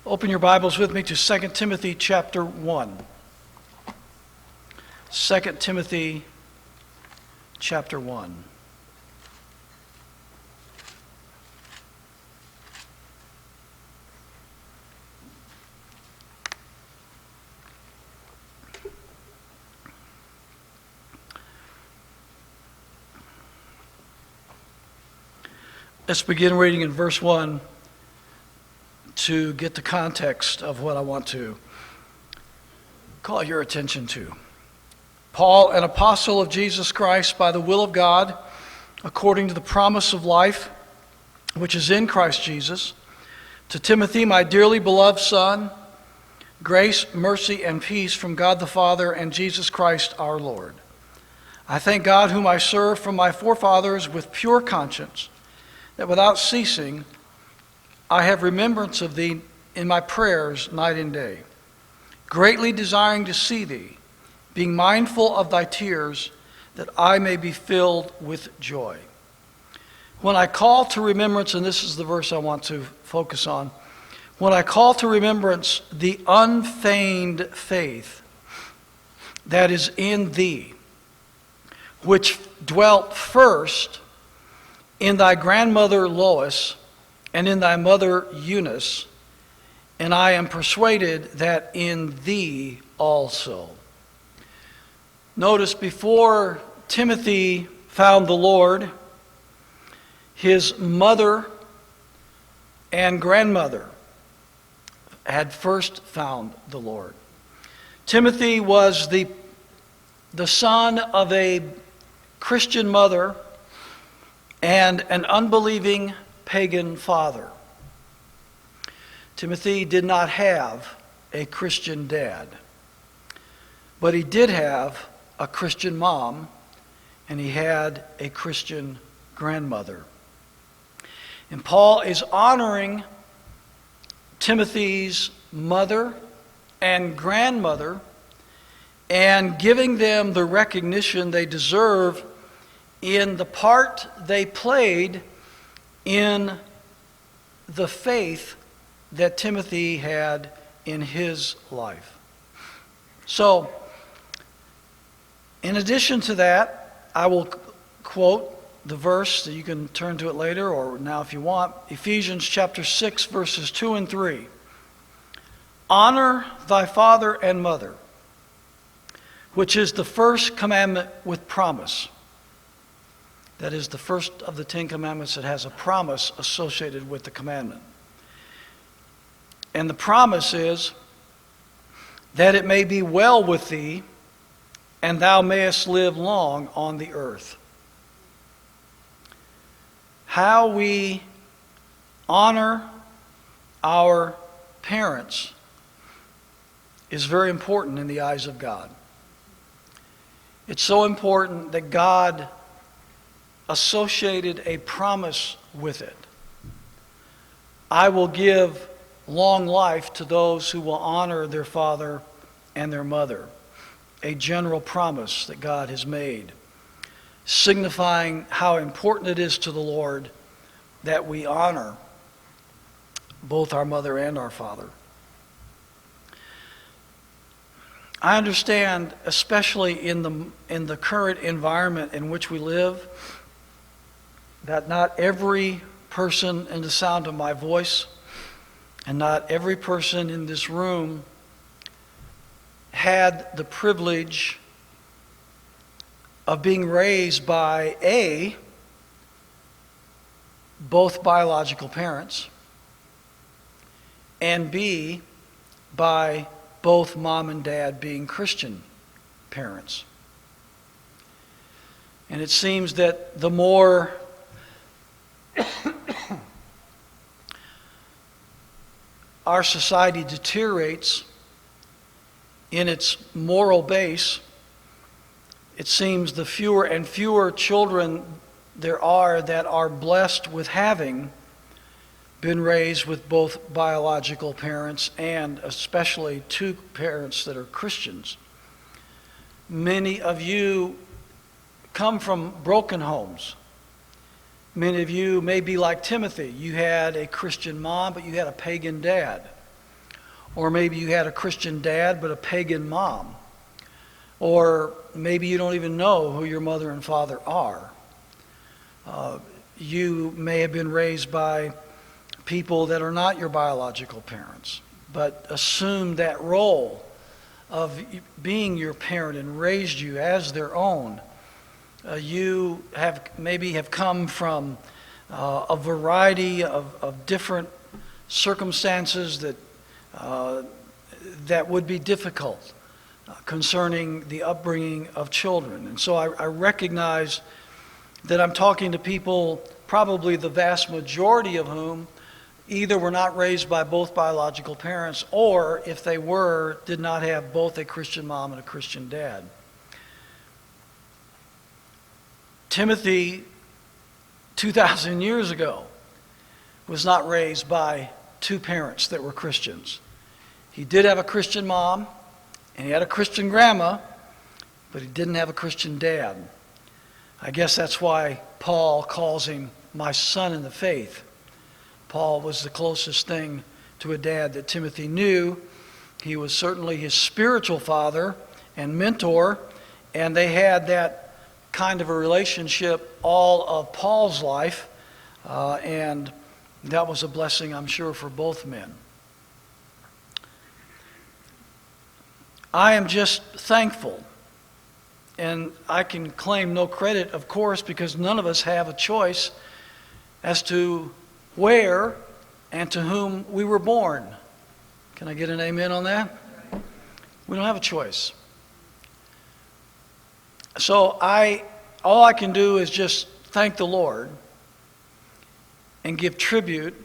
Open your Bibles with me to 2 Timothy chapter 1. 2 Timothy chapter 1. Let's begin reading in verse 1 to get the context of what I want to call your attention to. Paul, an apostle of Jesus Christ by the will of God, according to the promise of life which is in Christ Jesus, to Timothy, my dearly beloved son, grace, mercy, and peace from God the Father and Jesus Christ our Lord. I thank God, whom I serve from my forefathers with pure conscience, that without ceasing I have remembrance of thee in my prayers night and day, greatly desiring to see thee, being mindful of thy tears, that I may be filled with joy. When I call to remembrance, and this is the verse I want to focus on, when I call to remembrance the unfeigned faith that is in thee, which dwelt first in thy grandmother Lois and in thy mother Eunice, and I am persuaded that in thee also. Notice, before Timothy found the Lord, his mother and grandmother had first found the Lord. Timothy was the son of a Christian mother and an unbelieving pagan father. Timothy did not have a Christian dad, but he did have a Christian mom, and he had a Christian grandmother. And Paul is honoring Timothy's mother and grandmother and giving them the recognition they deserve in the part they played in the faith that Timothy had in his life. So, in addition to that, I will quote the verse that you can turn to it later or now if you want. Ephesians chapter 6, verses 2 and 3. Honor thy father and mother, which is the first commandment with promise. That is the first of the 10 commandments that has a promise associated with the commandment. And the promise is that it may be well with thee, and thou mayest live long on the earth. How we honor our parents is very important in the eyes of God. It's so important that God associated a promise with it. I will give long life to those who will honor their father and their mother. A general promise that God has made, signifying how important it is to the Lord that we honor both our mother and our father. I understand, especially in the current environment in which we live, that not every person in the sound of my voice and not every person in this room had the privilege of being raised by both biological parents, and B, by both mom and dad being Christian parents. And it seems that the more our society deteriorates in its moral base, it seems the fewer and fewer children there are that are blessed with having been raised with both biological parents and especially two parents that are Christians. Many of you come from broken homes. Many of you may be like Timothy. You had a Christian mom, but you had a pagan dad. Or maybe you had a Christian dad but a pagan mom. Or maybe you don't even know who your mother and father are. You may have been raised by people that are not your biological parents, but assumed that role of being your parent and raised you as their own. You have come from a variety of different circumstances that would be difficult concerning the upbringing of children. And so I recognize that I'm talking to people, probably the vast majority of whom either were not raised by both biological parents, or if they were, did not have both a Christian mom and a Christian dad. Timothy, 2,000 years ago, was not raised by two parents that were Christians. He did have a Christian mom, and he had a Christian grandma, but he didn't have a Christian dad. I guess that's why Paul calls him my son in the faith. Paul was the closest thing to a dad that Timothy knew. He was certainly his spiritual father and mentor, and they had that kind of a relationship all of Paul's life, and that was a blessing, I'm sure, for both men. I am just thankful, and I can claim no credit, of course, because none of us have a choice as to where and to whom we were born. Can I get an amen on that? We don't have a choice. So all I can do is just thank the Lord and give tribute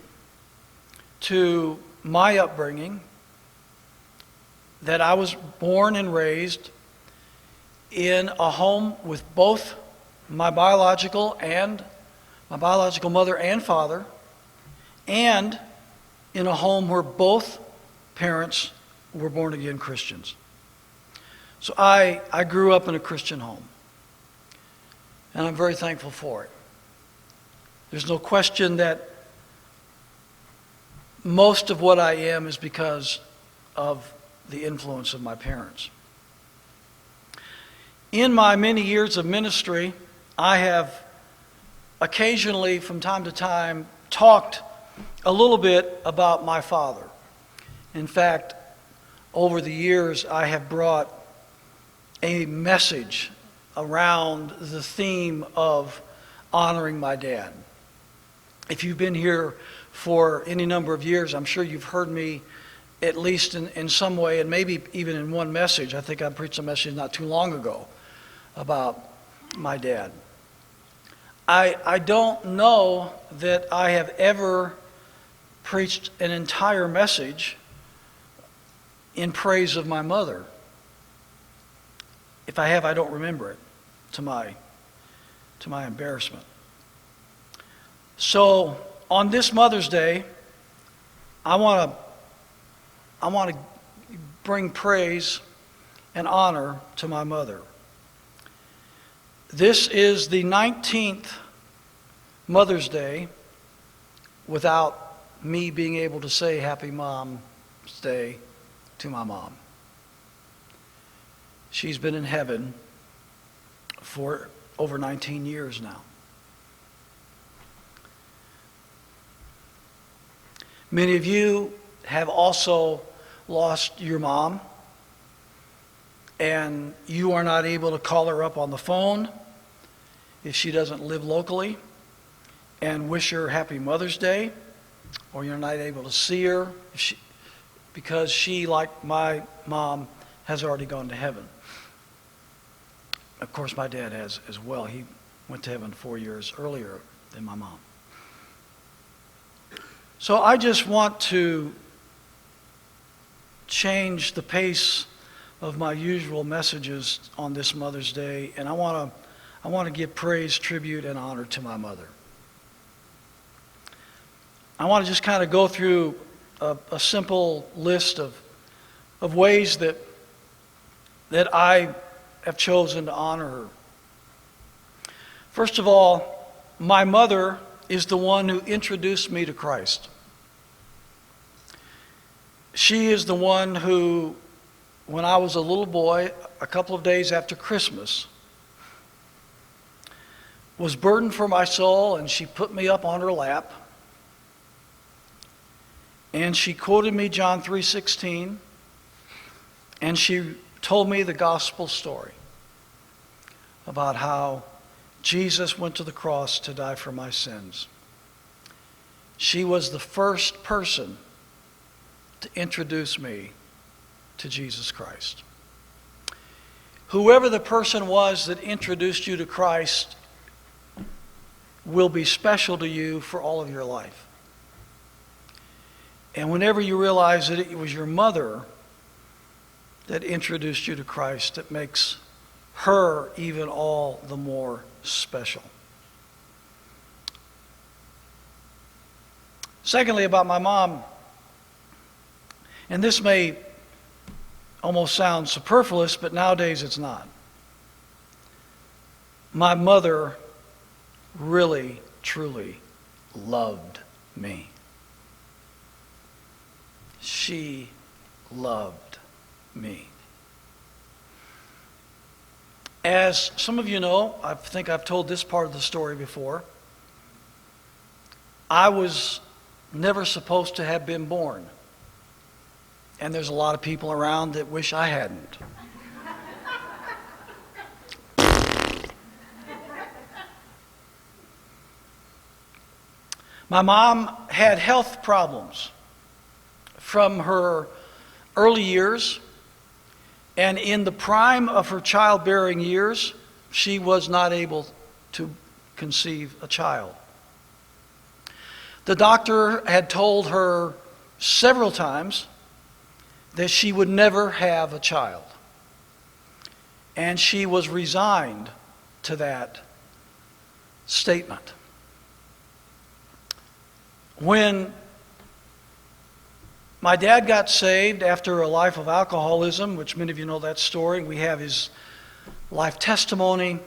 to my upbringing, that I was born and raised in a home with both my biological mother and father, and in a home where both parents were born again Christians. So I grew up in a Christian home, and I'm very thankful for it. There's no question that most of what I am is because of the influence of my parents. In my many years of ministry, I have occasionally, from time to time, talked a little bit about my father. In fact, over the years, I have brought a message around the theme of honoring my dad. If you've been here for any number of years, I'm sure you've heard me at least in some way, and maybe even in one message. I think I preached a message not too long ago about my dad. I don't know that I have ever preached an entire message in praise of my mother. If I have, I don't remember it, to my embarrassment. So on this Mother's Day, I want to bring praise and honor to my mother. This is the 19th Mother's Day without me being able to say Happy Mom's Day to my mom. She's been in heaven for over 19 years now. Many of you have also lost your mom, and you are not able to call her up on the phone if she doesn't live locally and wish her Happy Mother's Day, or you're not able to see her because she, like my mom, has already gone to heaven. Of course, my dad has as well. He went to heaven 4 years earlier than my mom. So I just want to change the pace of my usual messages on this Mother's Day, and I want to give praise, tribute, and honor to my mother. I want to just kind of go through a simple list of ways that I have chosen to honor her. First of all, my mother is the one who introduced me to Christ. She is the one who, when I was a little boy, a couple of days after Christmas, was burdened for my soul, and she put me up on her lap. And she quoted me John 3:16, and she told me the gospel story about how Jesus went to the cross to die for my sins. She was the first person to introduce me to Jesus Christ. Whoever the person was that introduced you to Christ will be special to you for all of your life. And whenever you realize that it was your mother that introduced you to Christ, it makes her even all the more special. Secondly, about my mom, and this may almost sound superfluous, but nowadays it's not. My mother really, truly loved me. She loved me. As some of you know, I think I've told this part of the story before, I was never supposed to have been born. And there's a lot of people around that wish I hadn't. My mom had health problems from her early years, and in the prime of her childbearing years, she was not able to conceive a child. The doctor had told her several times that she would never have a child, and she was resigned to that statement. When my dad got saved after a life of alcoholism, which many of you know that story, we have his life testimony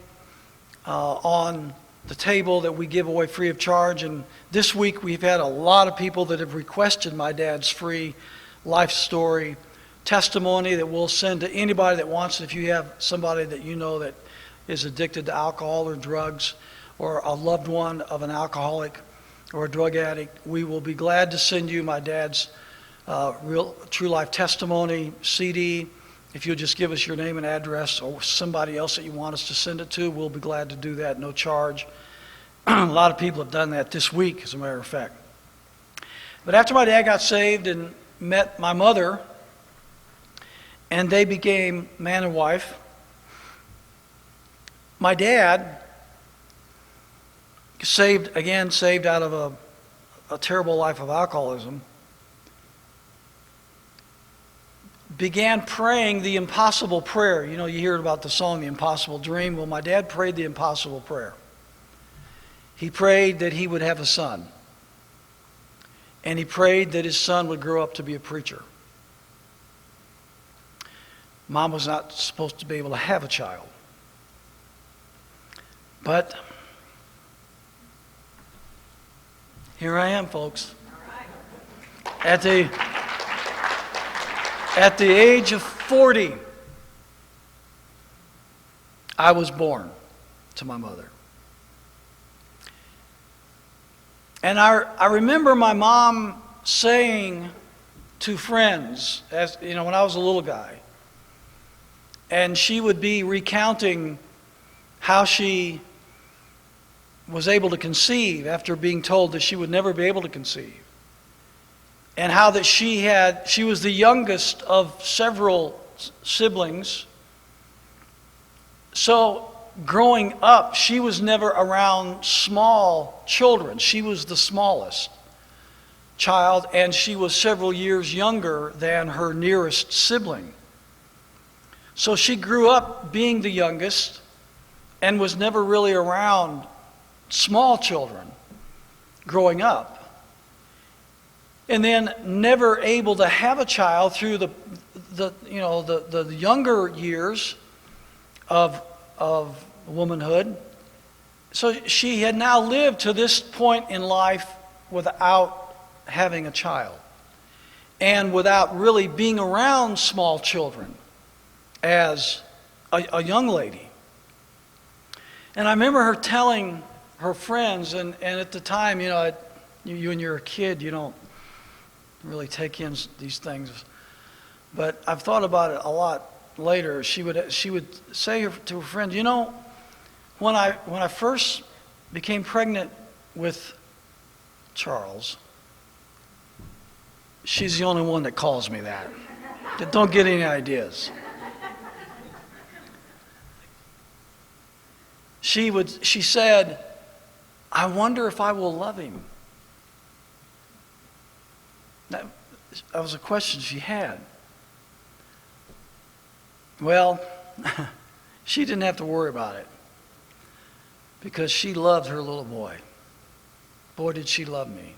on the table that we give away free of charge. And this week we've had a lot of people that have requested my dad's free life story testimony that we'll send to anybody that wants it. If you have somebody that you know that is addicted to alcohol or drugs, or a loved one of an alcoholic or a drug addict, we will be glad to send you my dad's real true life testimony CD. If you'll just give us your name and address, or somebody else that you want us to send it to, we'll be glad to do that, no charge. A lot of people have done that this week, as a matter of fact. But after my dad got saved and met my mother, and they became man and wife, my dad, saved out of a terrible life of alcoholism, began praying the impossible prayer. You know, you hear about the song, The Impossible Dream. Well, my dad prayed the impossible prayer. He prayed that he would have a son. And he prayed that his son would grow up to be a preacher. Mom was not supposed to be able to have a child. But here I am, folks. At the age of 40, I was born to my mother. And I remember my mom saying to friends, as you know, when I was a little guy, and she would be recounting how she was able to conceive after being told that she would never be able to conceive. And how that she was the youngest of several siblings. So growing up, she was never around small children. She was the smallest child, and she was several years younger than her nearest sibling. So she grew up being the youngest and was never really around small children growing up. And then never able to have a child through the younger years of womanhood. So she had now lived to this point in life without having a child. and without really being around small children as a young lady. And I remember her telling her friends, and at the time, you know, when you're a kid, you don't really take in these things. But I've thought about it a lot later. She would say to her friends, you know, when I first became pregnant with Charles, she's the only one that calls me that. Don't get any ideas. She said, I wonder if I will love him. That was a question she had. Well, she didn't have to worry about it because she loved her little boy. Boy, did she love me.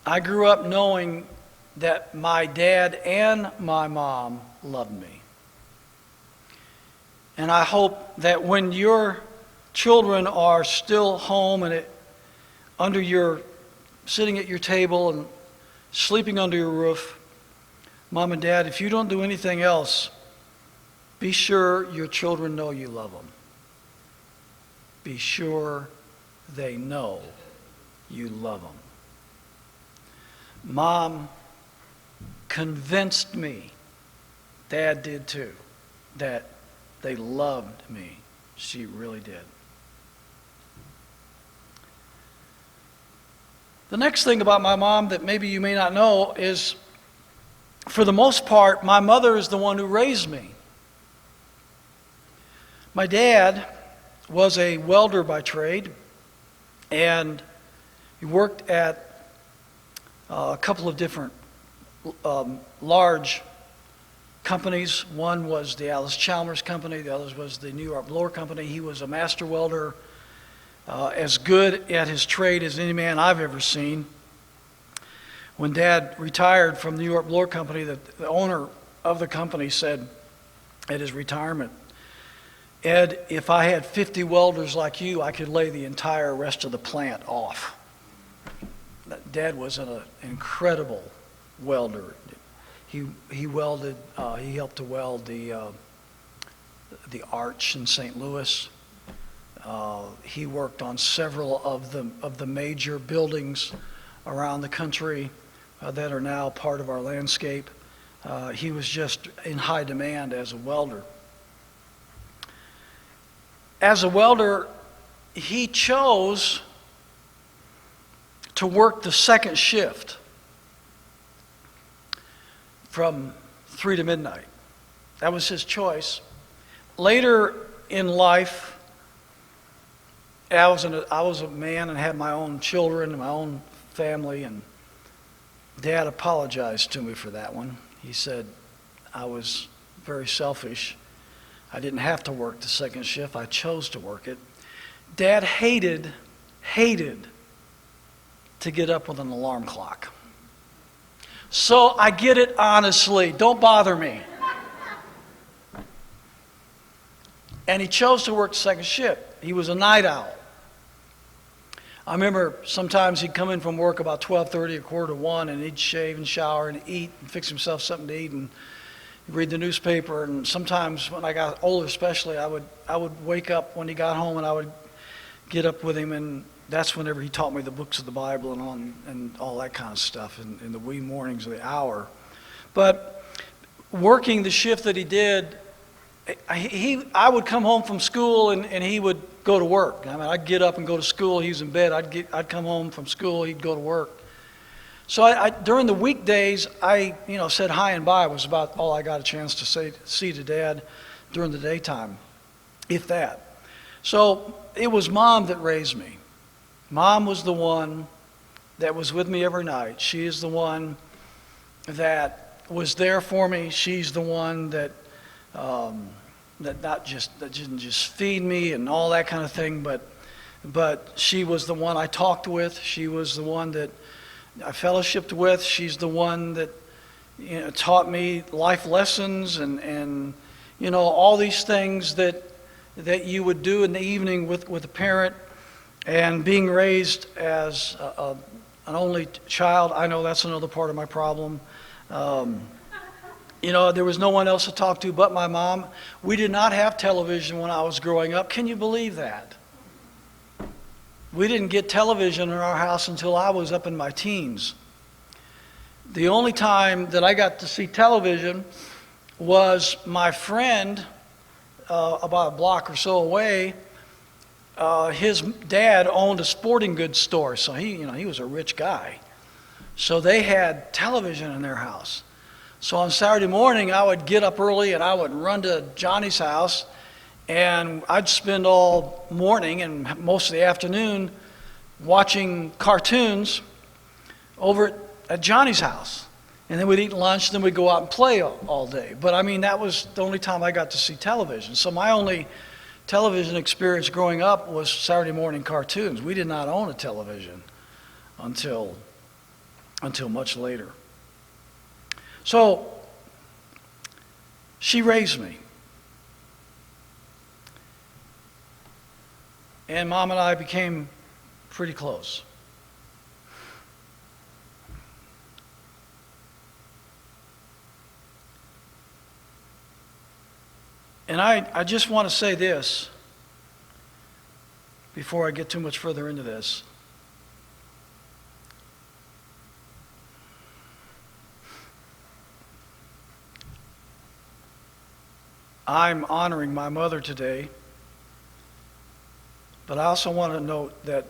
I grew up knowing that my dad and my mom loved me. And I hope that when your children are still home and sitting at your table and sleeping under your roof, Mom and Dad, if you don't do anything else, be sure your children know you love them. Be sure they know you love them. Mom convinced me, Dad did too, that they loved me. She really did. The next thing about my mom that maybe you may not know is, for the most part, my mother is the one who raised me. My dad was a welder by trade, and he worked at a couple of different large companies. One was the Alice Chalmers Company, the other was the New York Blower Company. He was a master welder, as good at his trade as any man I've ever seen. When Dad retired from the New York Blower Company, the owner of the company said at his retirement, Ed, if I had 50 welders like you, I could lay the entire rest of the plant off. Dad was an incredible welder. He welded. He helped to weld the arch in St. Louis. He worked on several of the major buildings around the country that are now part of our landscape. He was just in high demand as a welder. As a welder, he chose to work the second shift from 3 to midnight. That was his choice. Later in life, I was a man and had my own children and my own family, and Dad apologized to me for that one. He said I was very selfish. I didn't have to work the second shift. I chose to work it. Dad hated to get up with an alarm clock. So I get it honestly. Don't bother me. And he chose to work the second shift. He was a night owl. I remember sometimes he'd come in from work about 12:30 or 1:45, and he'd shave and shower and eat and fix himself something to eat and read the newspaper. And sometimes when I got older especially, I would wake up when he got home and I would get up with him, and that's whenever he taught me the books of the Bible and all that kind of stuff in the wee mornings of the hour. But working the shift that he did, I would come home from school and he would go to work. I mean, I'd get up and go to school. He was in bed. I'd come home from school. He'd go to work. So I during the weekdays, I said hi and bye was about all I got a chance to see to Dad during the daytime, if that. So it was Mom that raised me. Mom was the one that was with me every night. She is the one that was there for me. She's the one that didn't just feed me and all that kind of thing, but she was the one I talked with. She was the one that I fellowshiped with. She's the one that taught me life lessons and all these things that you would do in the evening with a parent. And being raised as an only child. I know that's another part of my problem. There was no one else to talk to but my mom. We did not have television when I was growing up. Can you believe that? We didn't get television in our house until I was up in my teens. The only time that I got to see television was my friend, about a block or so away. His dad owned a sporting goods store, so he was a rich guy. So they had television in their house. So on Saturday morning, I would get up early and I would run to Johnny's house, and I'd spend all morning and most of the afternoon watching cartoons over at Johnny's house. And then we'd eat lunch, then we'd go out and play all day. But that was the only time I got to see television. So my only television experience growing up was Saturday morning cartoons. We did not own a television until much later. So she raised me. And Mom and I became pretty close. And I just want to say this before I get too much further into this. I'm honoring my mother today, but I also want to note that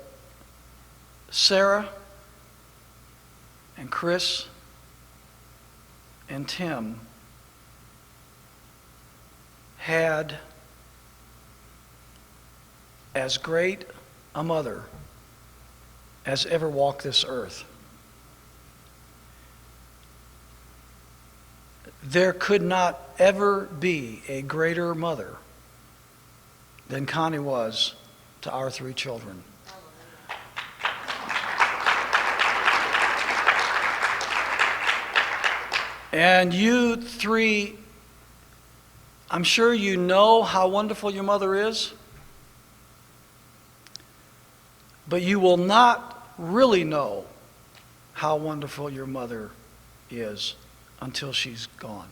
Sarah and Chris and Tim had as great a mother as ever walked this earth. There could not ever be a greater mother than Connie was to our 3 children. And you 3, I'm sure you know how wonderful your mother is, but you will not really know how wonderful your mother is until she's gone.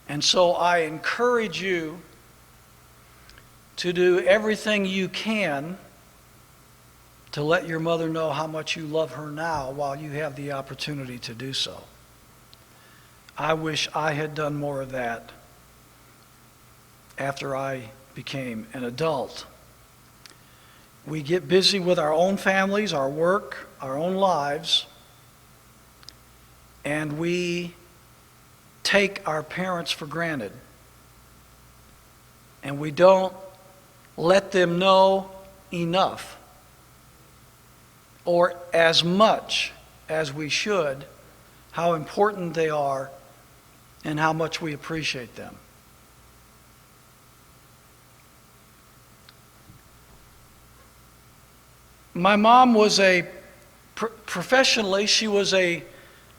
And so I encourage you to do everything you can to let your mother know how much you love her now while you have the opportunity to do so. I wish I had done more of that after I became an adult. We get busy with our own families, our work, our own lives, and we take our parents for granted. And we don't let them know enough or as much as we should how important they are and how much we appreciate them. My mom was professionally, she was a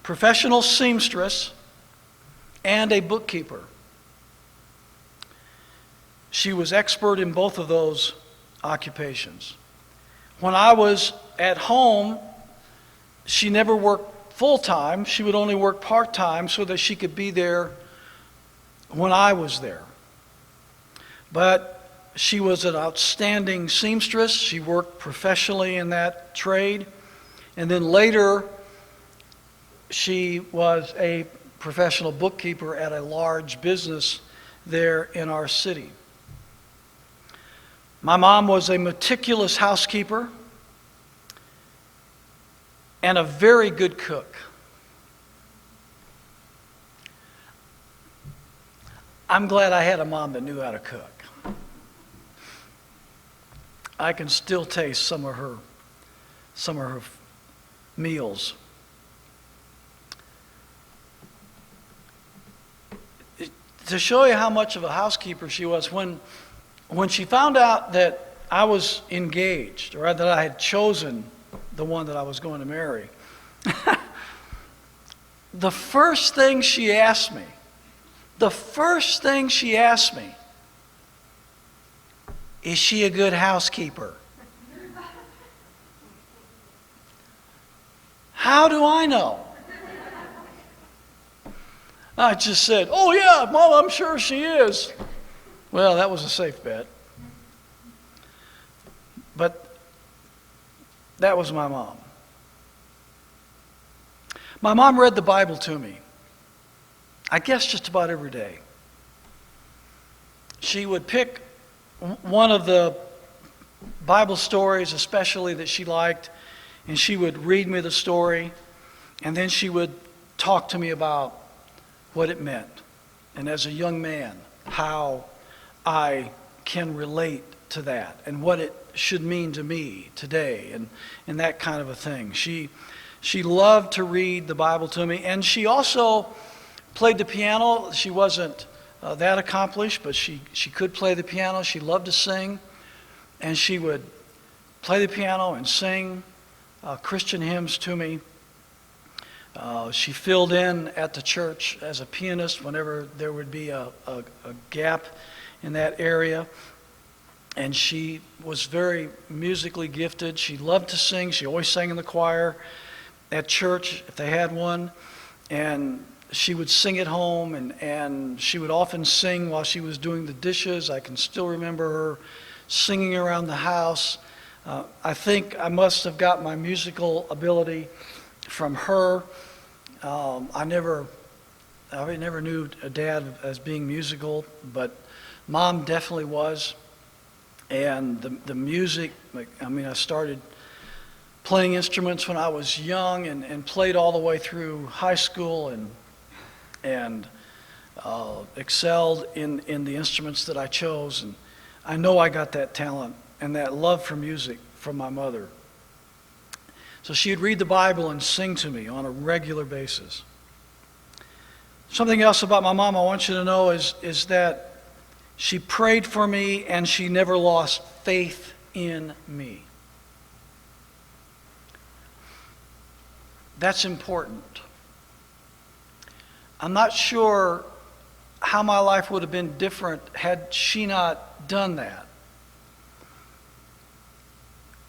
professional seamstress and a bookkeeper. She was expert in both of those occupations. When I was at home, she never worked full-time. She would only work part-time so that she could be there when I was there. But she was an outstanding seamstress. She worked professionally in that trade. And then later, she was a professional bookkeeper at a large business there in our city. My mom was a meticulous housekeeper and a very good cook. I'm glad I had a mom that knew how to cook. I can still taste some of her meals. To show you how much of a housekeeper she was, when she found out that I was engaged, or that I had chosen the one that I was going to marry, the first thing she asked me, is she a good housekeeper? How do I know? I just said, oh yeah, Mom, I'm sure she is. Well, that was a safe bet. But that was my mom. My mom read the Bible to me, I guess just about every day. She would pick one of the Bible stories especially that she liked, and she would read me the story, and then she would talk to me about what it meant, and as a young man, how I can relate to that, and what it should mean to me today, and that kind of a thing. She loved to read the Bible to me, and she also played the piano. She wasn't that accomplished, but she could play the piano. She loved to sing, and she would play the piano and sing Christian hymns to me. She filled in at the church as a pianist whenever there would be a gap in that area. And she was very musically gifted. She loved to sing. She always sang in the choir at church if they had one. And she would sing at home, and she would often sing while she was doing the dishes. I can still remember her singing around the house. I think I must have got my musical ability from her. I never knew a dad as being musical, but Mom definitely was. And the music, I started playing instruments when I was young and played all the way through high school and excelled in the instruments that I chose. And I know I got that talent and that love for music from my mother. So she'd read the Bible and sing to me on a regular basis. Something else about my mom I want you to know is that she prayed for me and she never lost faith in me. That's important. I'm not sure how my life would have been different had she not done that.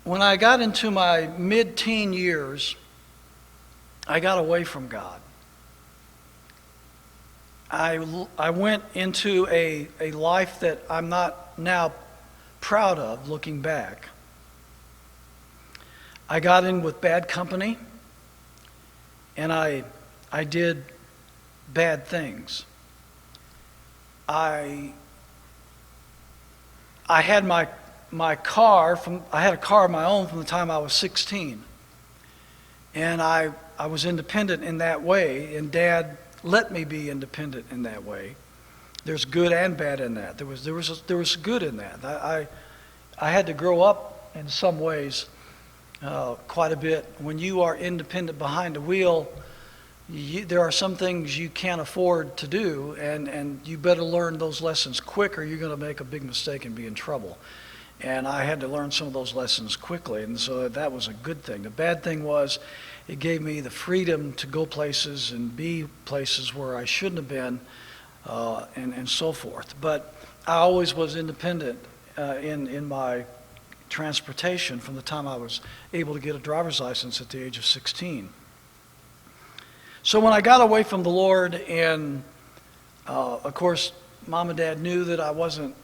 When I got into my mid-teen years, I got away from God. I went into a life that I'm not now proud of looking back. I got in with bad company, and I did bad things. I had my car I had a car of my own from the time I was 16. And I was independent in that way, and Dad let me be independent in that way. There's good and bad in that. There was good in that. I had to grow up in some ways quite a bit. When you are independent behind the wheel, there are some things you can't afford to do, and you better learn those lessons quick or you're going to make a big mistake and be in trouble. And I had to learn some of those lessons quickly, and so that was a good thing. The bad thing was it gave me the freedom to go places and be places where I shouldn't have been, and so forth. But I always was independent in my transportation from the time I was able to get a driver's license at the age of 16. So when I got away from the Lord, and of course, Mom and Dad knew that I wasn't,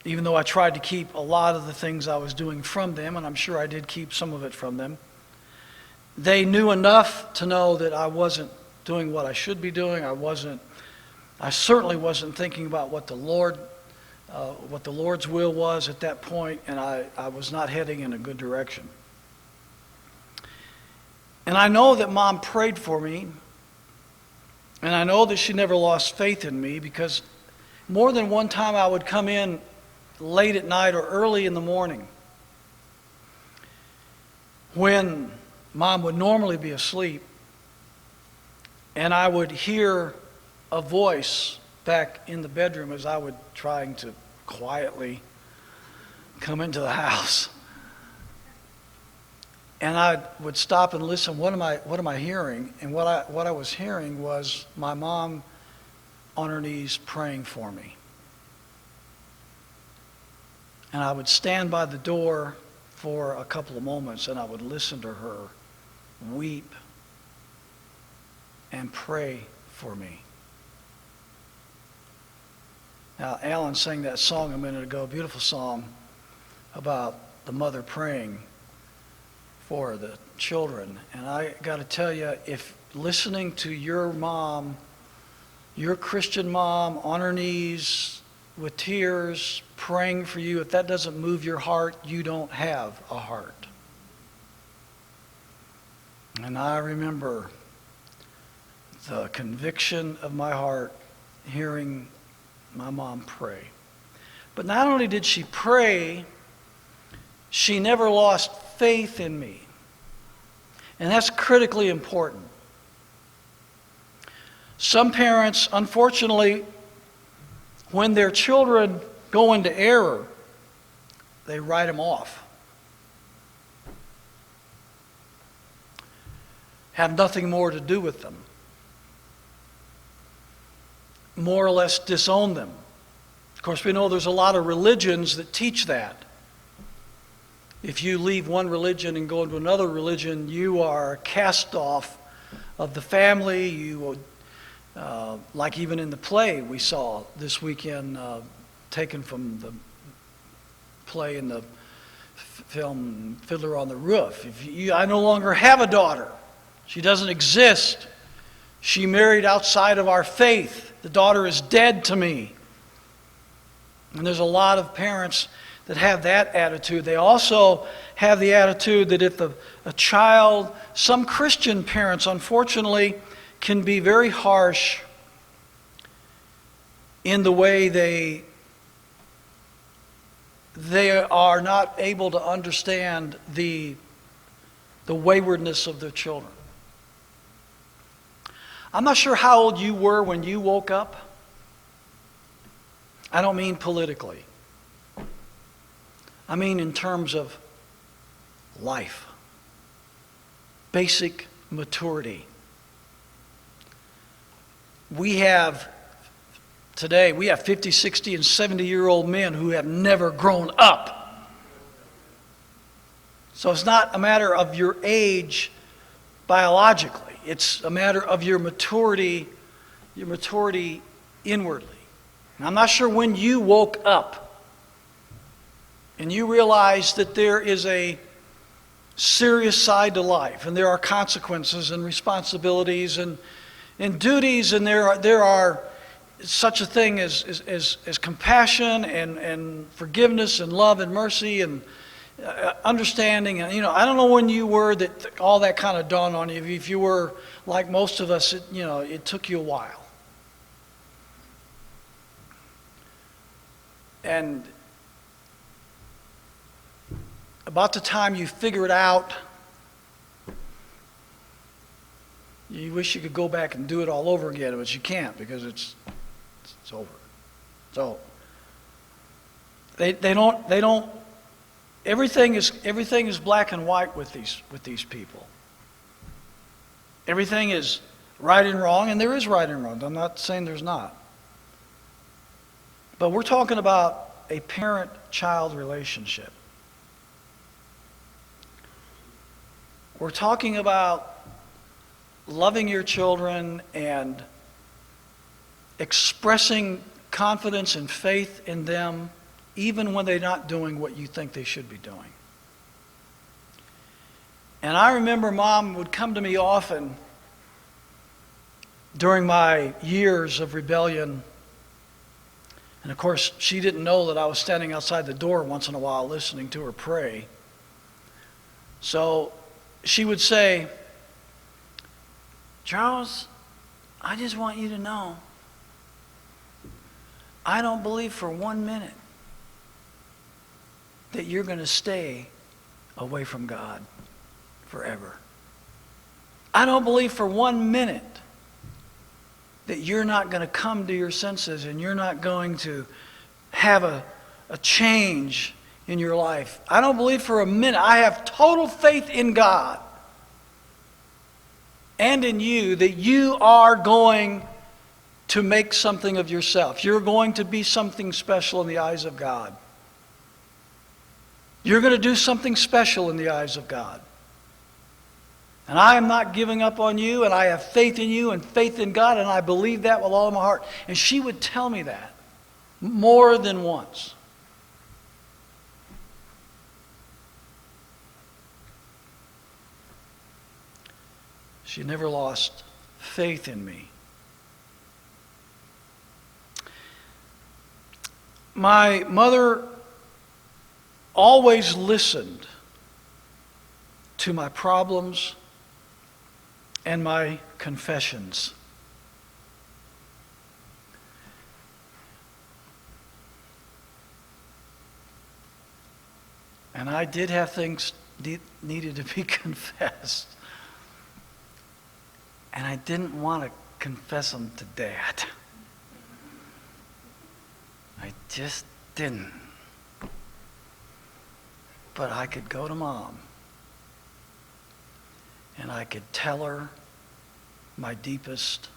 even though I tried to keep a lot of the things I was doing from them, and I'm sure I did keep some of it from them, they knew enough to know that I wasn't doing what I should be doing. I certainly wasn't thinking about what the Lord's will was at that point, and I was not heading in a good direction. And I know that Mom prayed for me, and I know that she never lost faith in me, because more than one time I would come in late at night or early in the morning when Mom would normally be asleep, and I would hear a voice back in the bedroom as I would trying to quietly come into the house. And I would stop and listen. What am I hearing? And what I was hearing was my mom on her knees praying for me. And I would stand by the door for a couple of moments, and I would listen to her weep and pray for me. Now, Alan sang that song a minute ago, a beautiful song about the mother praying for the children. And I got to tell you, if listening to your mom, your Christian mom, on her knees with tears, praying for you, if that doesn't move your heart, you don't have a heart. And I remember the conviction of my heart hearing my mom pray. But not only did she pray, she never lost faith in me. And that's critically important. Some parents, unfortunately, when their children go into error, they write them off. Have nothing more to do with them. More or less disown them. Of course, we know there's a lot of religions that teach that. If you leave one religion and go into another religion, you are cast off of the family. You, like even in the play we saw this weekend, taken from the play in the film Fiddler on the Roof. I no longer have a daughter. She doesn't exist. She married outside of our faith. The daughter is dead to me. And there's a lot of parents that have that attitude. They also have the attitude that if a child, some Christian parents, unfortunately, can be very harsh in the way they are not able to understand the waywardness of their children. I'm not sure how old you were when you woke up. I don't mean politically. I mean in terms of life. Basic maturity. We have 50, 60, and 70-year-old men who have never grown up. So it's not a matter of your age biologically. It's a matter of your maturity inwardly. And I'm not sure when you woke up and you realized that there is a serious side to life, and there are consequences and responsibilities and duties, and there are such a thing as compassion and forgiveness and love and mercy and understanding. And I don't know when you were that all that kind of dawned on you. If you were like most of us, it took you a while. And about the time you figure it out, you wish you could go back and do it all over again, but you can't because it's over. So they don't. Everything is black and white with these people. Everything is right and wrong, and there is right and wrong. I'm not saying there's not. But we're talking about a parent-child relationship. We're talking about loving your children and expressing confidence and faith in them even when they're not doing what you think they should be doing. And I remember Mom would come to me often during my years of rebellion. And of course, she didn't know that I was standing outside the door once in a while listening to her pray. So she would say, "Charles, I just want you to know, I don't believe for 1 minute that you're going to stay away from God forever. I don't believe for 1 minute that you're not going to come to your senses and you're not going to have a change in your life. I don't believe for a minute. I have total faith in God and in you that you are going to make something of yourself. You're going to be something special in the eyes of God. You're going to do something special in the eyes of God. And I am not giving up on you, and I have faith in you and faith in God, and I believe that with all of my heart. And she would tell me that more than once. She never lost faith in me. My mother always listened to my problems and my confessions. And I did have things needed to be confessed. And I didn't want to confess them to Dad. I just didn't. But I could go to Mom. And I could tell her my deepest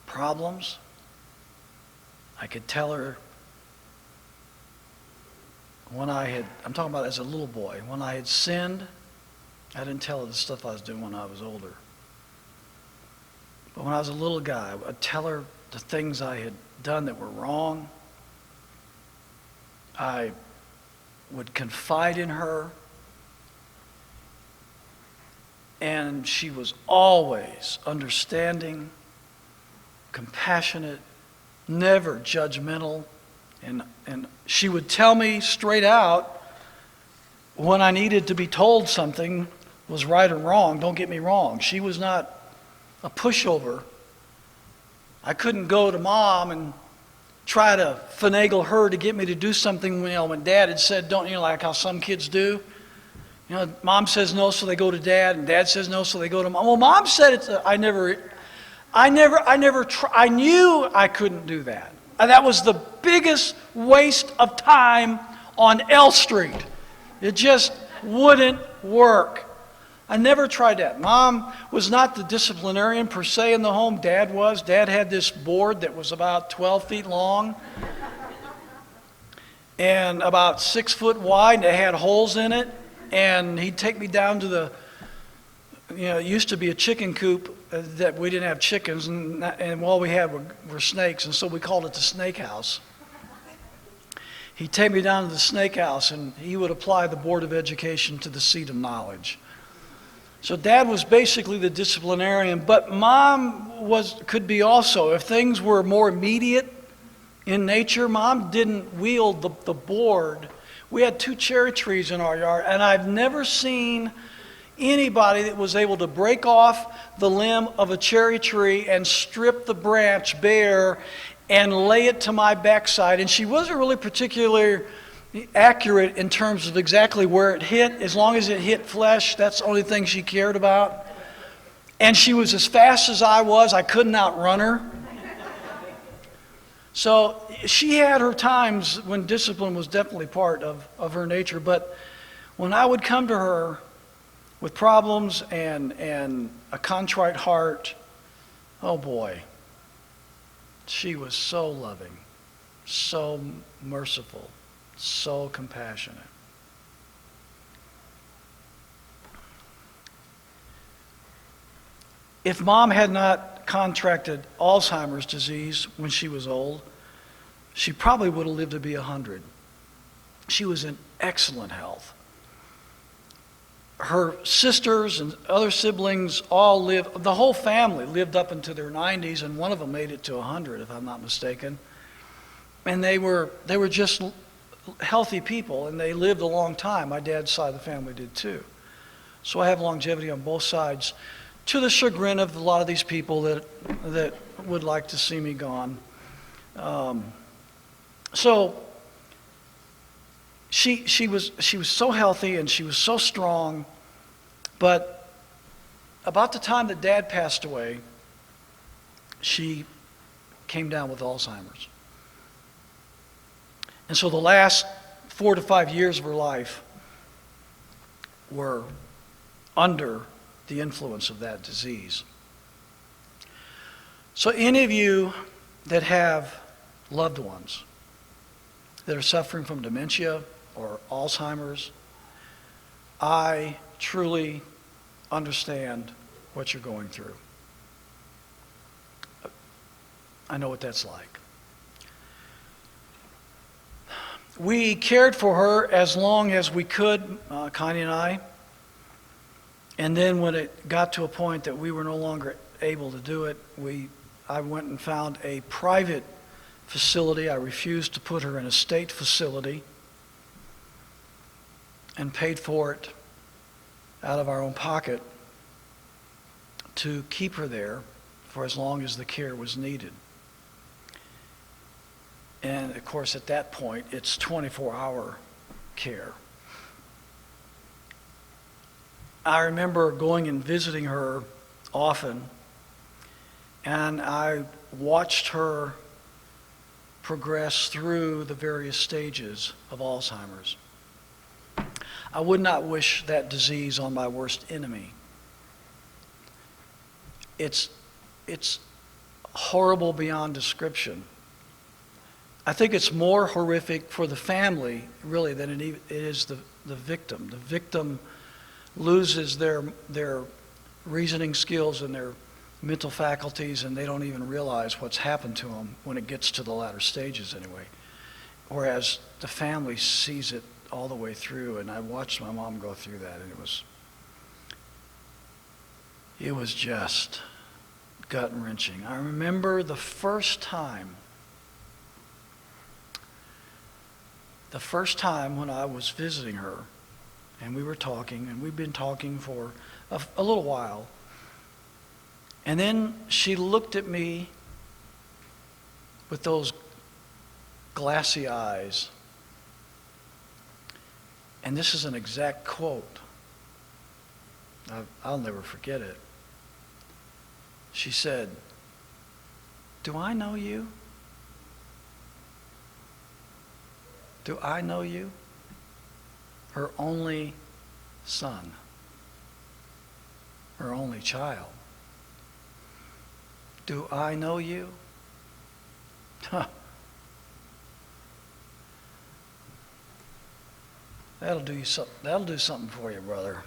problems. I could tell her when I'm talking about as a little boy, when I had sinned, I didn't tell her the stuff I was doing when I was older. But when I was a little guy, I'd tell her the things I had done that were wrong. I would confide in her. And she was always understanding, compassionate, never judgmental. And she would tell me straight out when I needed to be told something was right or wrong. Don't get me wrong. She was not a pushover. I couldn't go to Mom and try to finagle her to get me to do something when Dad had said, don't, like how some kids do. Mom says no, so they go to Dad, and Dad says no, so they go to Mom. Well, Mom said it. I knew I couldn't do that. And that was the biggest waste of time on L Street. It just wouldn't work. I never tried that. Mom was not the disciplinarian per se in the home. Dad was. Dad had this board that was about 12 feet long and about 6 foot wide, and it had holes in it. And he'd take me down to the, it used to be a chicken coop that we didn't have chickens, and all we had were snakes, and so we called it the snake house. He'd take me down to the snake house, and he would apply the Board of Education to the seat of knowledge. So Dad was basically the disciplinarian, but Mom could be also. If things were more immediate in nature, Mom didn't wield the board. We had 2 cherry trees in our yard, and I've never seen anybody that was able to break off the limb of a cherry tree and strip the branch bare and lay it to my backside. And she wasn't really particularly accurate in terms of exactly where it hit. As long as it hit flesh, that's the only thing she cared about. And she was as fast as I was. I couldn't outrun her. So she had her times when discipline was definitely part of her nature. But when I would come to her with problems and a contrite heart, oh boy, she was so loving, so merciful, so compassionate. If Mom had not contracted Alzheimer's disease when she was old, she probably would have lived to be 100. She was in excellent health. Her sisters and other siblings all lived, the whole family lived up into their 90s, and one of them made it to 100, if I'm not mistaken. And they were just healthy people, and they lived a long time. My dad's side of the family did too. So I have longevity on both sides, to the chagrin of a lot of these people that would like to see me gone. So she was so healthy and she was so strong, but about the time that Dad passed away, she came down with Alzheimer's. And so the last 4 to 5 years of her life were under the influence of that disease. So any of you that have loved ones that are suffering from dementia or Alzheimer's, I truly understand what you're going through. I know what that's like. We cared for her as long as we could, Connie and I. And then when it got to a point that we were no longer able to do it, I went and found a private facility. I refused to put her in a state facility and paid for it out of our own pocket to keep her there for as long as the care was needed. And of course, at that point, it's 24-hour care. I remember going and visiting her often, and I watched her progress through the various stages of Alzheimer's. I would not wish that disease on my worst enemy. It's horrible beyond description. I think it's more horrific for the family, really, than it is the victim. The victim loses their reasoning skills and their mental faculties, and they don't even realize what's happened to them when it gets to the latter stages anyway. Whereas the family sees it all the way through, and I watched my mom go through that, and it was just gut-wrenching. I remember the first time when I was visiting her, and we were talking, and we'd been talking for a little while, and then she looked at me with those glassy eyes, and this is an exact quote. I'll never forget it. She said, "Do I know you? Do I know you?" Her only son, her only child. Do I know you? Huh. That'll do something for you, brother.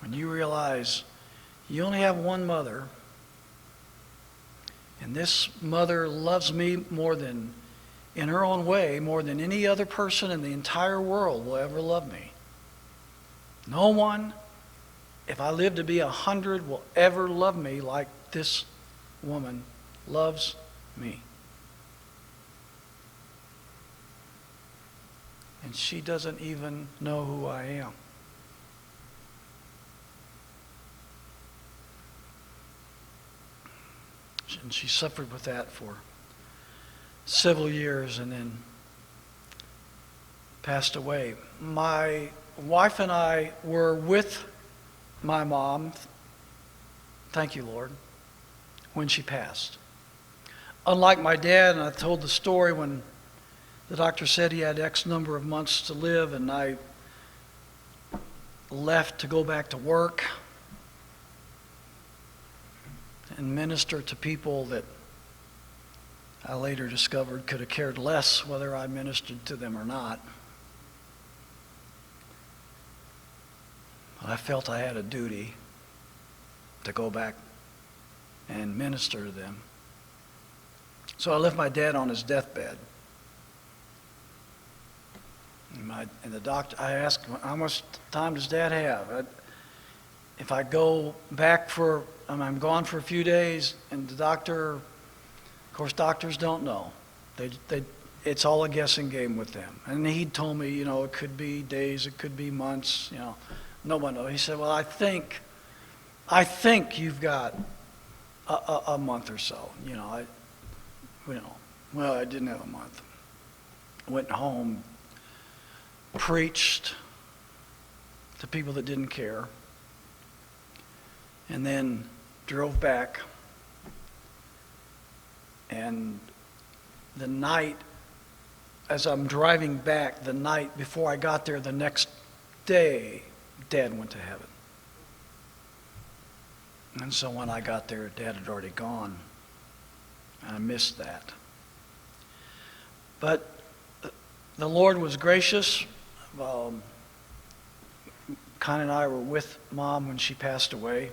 When you realize you only have one mother, and this mother loves me more than, in her own way, more than any other person in the entire world will ever love me. No one, if I live to be 100, will ever love me like this woman loves me. And she doesn't even know who I am. And she suffered with that for several years and then passed away. My wife and I were with my mom, thank you, Lord, when she passed. Unlike my dad, and I told the story when the doctor said he had X number of months to live, and I left to go back to work and minister to people that I later discovered could have cared less whether I ministered to them or not. I felt I had a duty to go back and minister to them. So I left my dad on his deathbed. And the doctor, I asked, how much time does Dad have? If I go back I'm gone for a few days, and the doctor, of course, doctors don't know. It's all a guessing game with them. And he told me, it could be days, it could be months, no one knows. He said, well, I think you've got a month or so. Well, I didn't have a month. Went home, preached to people that didn't care, and then drove back. And the night, as I'm driving back, the night before I got there, the next day, Dad went to heaven. And so when I got there, Dad had already gone. And I missed that. But the Lord was gracious. Connie and I were with Mom when she passed away,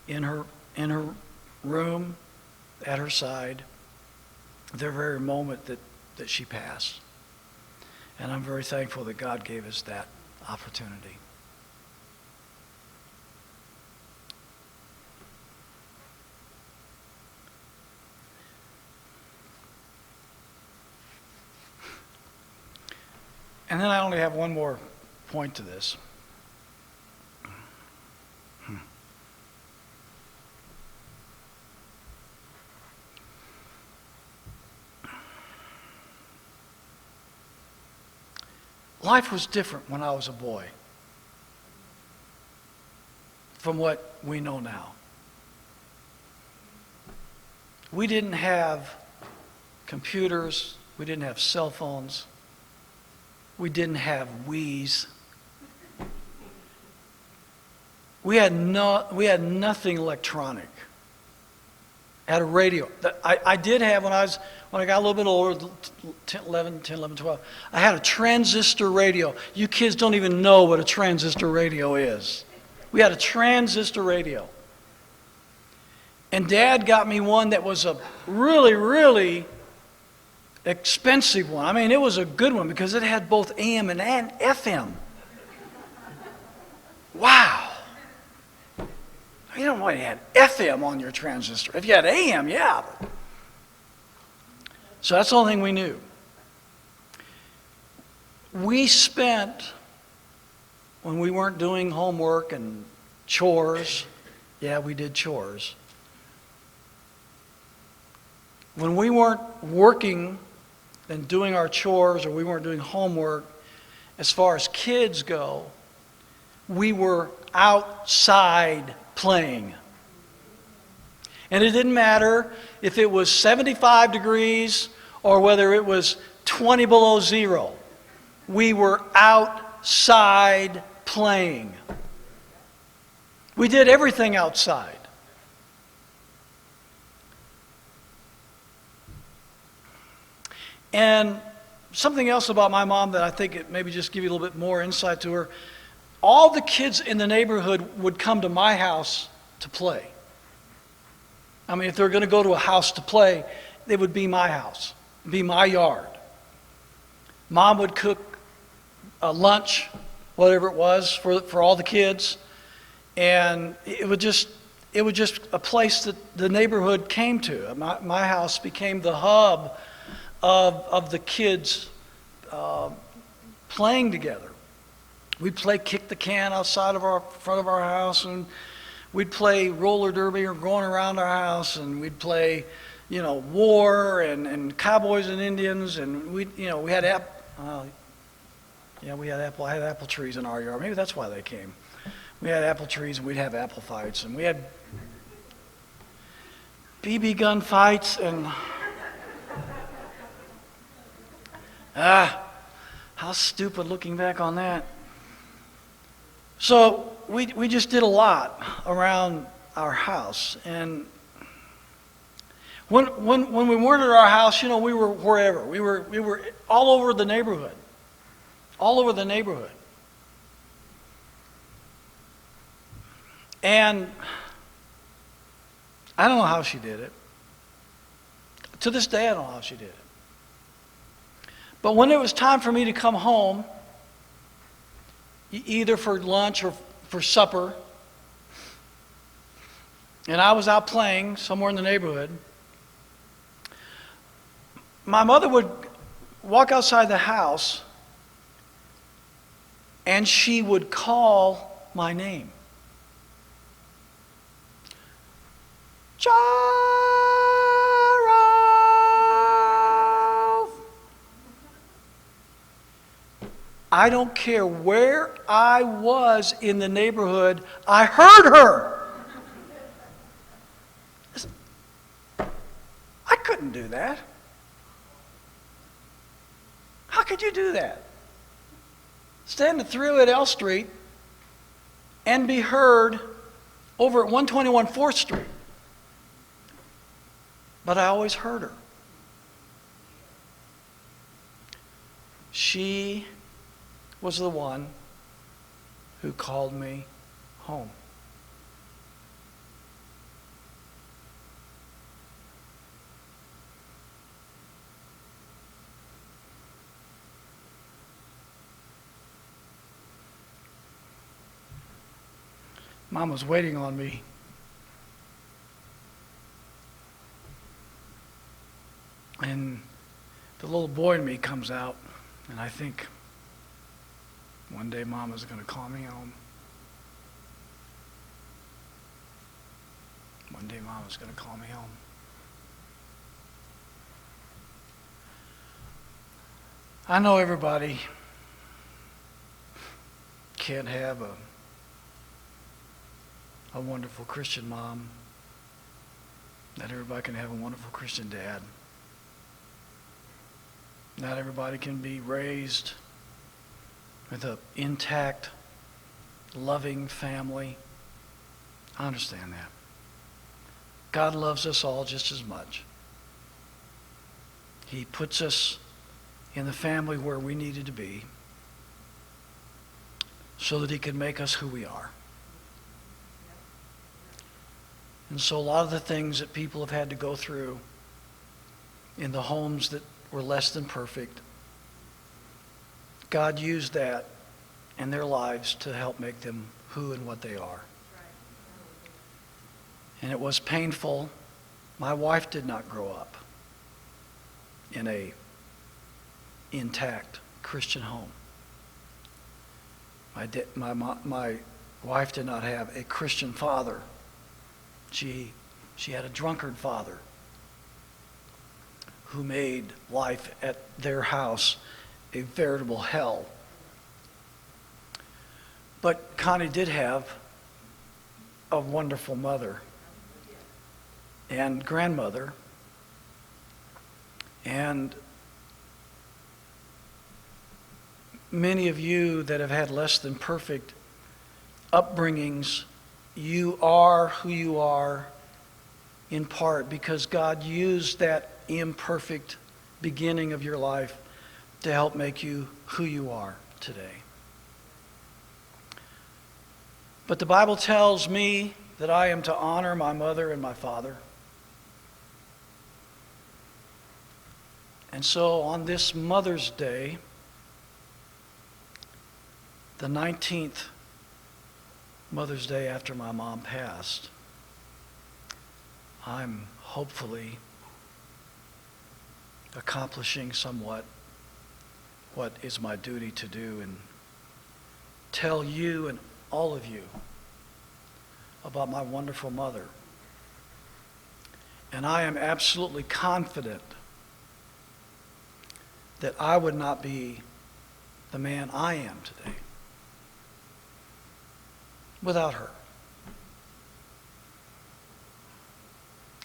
in her room, at her side, the very moment that she passed. And I'm very thankful that God gave us that opportunity. And then I only have one more point to this. Life was different when I was a boy from what we know now. We didn't have computers. We didn't have cell phones. We didn't have Wii's. We had nothing electronic. Had a radio. I did have, when I got a little bit older, 10, 11, 12, I had a transistor radio. You kids don't even know what a transistor radio is. We had a transistor radio. And Dad got me one that was a really, really expensive one. I mean, it was a good one because it had both AM and FM. Wow. You don't know you had FM on your transistor. If you had AM, yeah. So that's the only thing we knew. We spent, when we weren't doing homework and chores, yeah, we did chores. When we weren't working and doing our chores, or we weren't doing homework, as far as kids go, we were outside playing. And it didn't matter if it was 75 degrees or whether it was 20 below zero. We were outside playing. We did everything outside. And something else about my mom that I think it maybe just give you a little bit more insight to her. All the kids in the neighborhood would come to my house to play. I mean, if they were going to go to a house to play, it would be my house, be my yard. Mom would cook a lunch, whatever it was, for all the kids, and it was just a place that the neighborhood came to. My house became the hub of the kids playing together. We'd play kick the can outside of front of our house, and we'd play roller derby or going around our house, and we'd play, war and cowboys and Indians, and we had I had apple trees in our yard. Maybe that's why they came. We had apple trees, and we'd have apple fights, and we had BB gun fights, and how stupid looking back on that. So we just did a lot around our house, and when we weren't at our house, we were wherever. We were all over the neighborhood, And I don't know how she did it. To this day, I don't know how she did it. But when it was time for me to come home, either for lunch or for supper, and I was out playing somewhere in the neighborhood, my mother would walk outside the house and she would call my name. Charles! I don't care where I was in the neighborhood, I heard her. I couldn't do that. How could you do that? Stand at 308 L Street and be heard over at 121 4th Street. But I always heard her. She was the one who called me home. Mom was waiting on me. And the little boy in me comes out, and I think one day Mama's going to call me home. One day Mama's going to call me home. I know everybody can't have a wonderful Christian mom. Not everybody can have a wonderful Christian dad. Not everybody can be raised with an intact, loving family. I understand that. God loves us all just as much. He puts us in the family where we needed to be so that he can make us who we are. And so a lot of the things that people have had to go through in the homes that were less than perfect, God used that in their lives to help make them who and what they are. And it was painful. My wife did not grow up in a intact Christian home. My wife did not have a Christian father. She had a drunkard father who made life at their house a veritable hell. But Connie did have a wonderful mother and grandmother, and many of you that have had less than perfect upbringings, you are who you are in part because God used that imperfect beginning of your life to help make you who you are today. But the Bible tells me that I am to honor my mother and my father. And so on this Mother's Day, the 19th Mother's Day after my mom passed, I'm hopefully accomplishing somewhat what is my duty to do and tell you and all of you about my wonderful mother. And I am absolutely confident that I would not be the man I am today without her.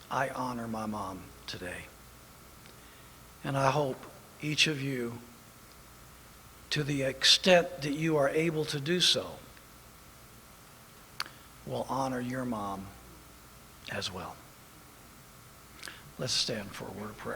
I honor my mom today. And I hope each of you, to the extent that you are able to do so, will honor your mom as well. Let's stand for a word of prayer.